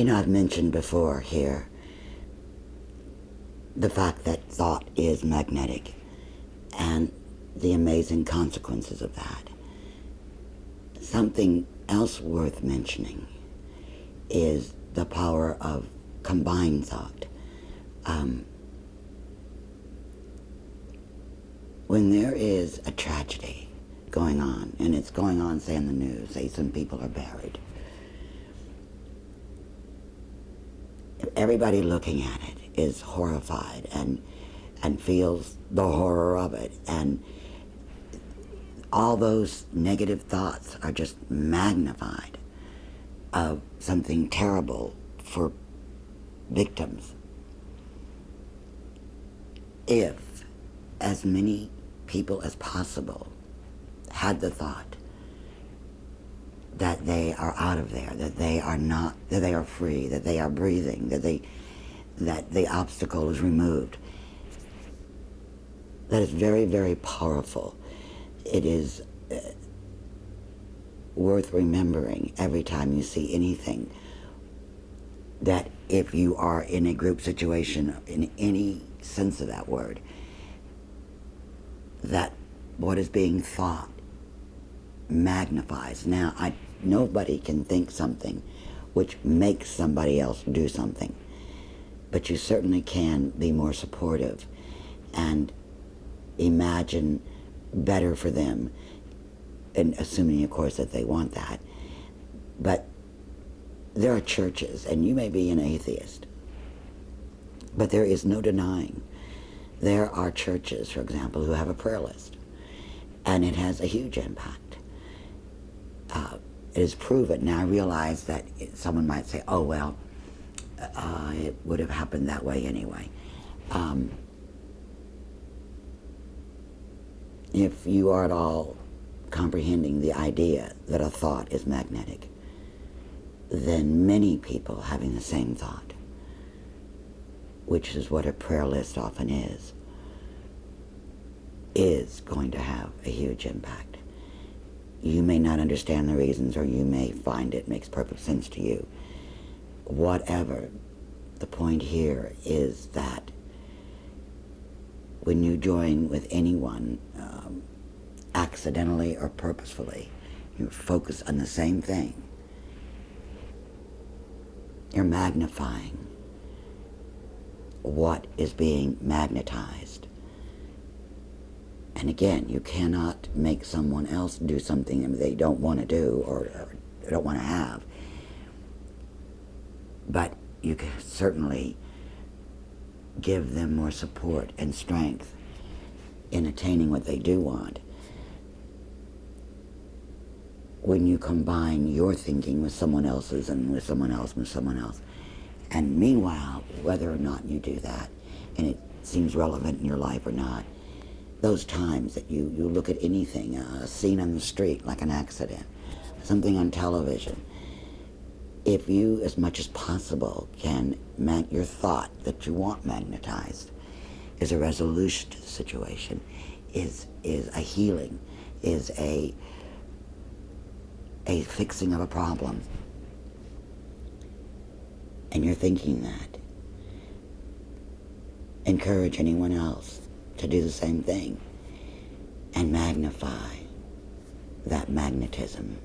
I've mentioned before here the fact that thought is magnetic and the amazing consequences of that. Something else worth mentioning is the power of combined thought. When there is a tragedy going on, and it's going on, say, in the news, say some people are buried, everybody looking at it is horrified and feels the horror of it, and all those negative thoughts are just magnified of something terrible for victims. If as many people as possible had the thought that they are out of there, that they are not, that they are free, that they are breathing, that the obstacle is removed, that is very, very powerful. It is worth remembering every time you see anything, that if you are in a group situation, in any sense of that word, that what is being thought magnifies. Now, nobody can think something which makes somebody else do something, but you certainly can be more supportive and imagine better for them, and assuming, of course, that they want that. But there are churches, and you may be an atheist, but there is no denying there are churches, for example, who have a prayer list, and it has a huge impact. It is proven. Now, I realize that someone might say, oh, well, it would have happened that way anyway. If you are at all comprehending the idea that a thought is magnetic, then many people having the same thought, which is what a prayer list often is going to have a huge impact. You may not understand the reasons, or you may find it makes perfect sense to you. Whatever, the point here is that when you join with anyone, accidentally or purposefully, you focus on the same thing, you're magnifying what is being magnetized. And again, you cannot make someone else do something they don't want to do or don't want to have. But you can certainly give them more support and strength in attaining what they do want when you combine your thinking with someone else's, and with someone else, and with someone else. And meanwhile, whether or not you do that, and it seems relevant in your life or not, those times that you look at anything, a scene on the street, like an accident, something on television, if you, as much as possible, can your thought that you want magnetized is a resolution to the situation, is a healing, is a fixing of a problem, and you're thinking that, encourage anyone else to do the same thing and magnify that magnetism.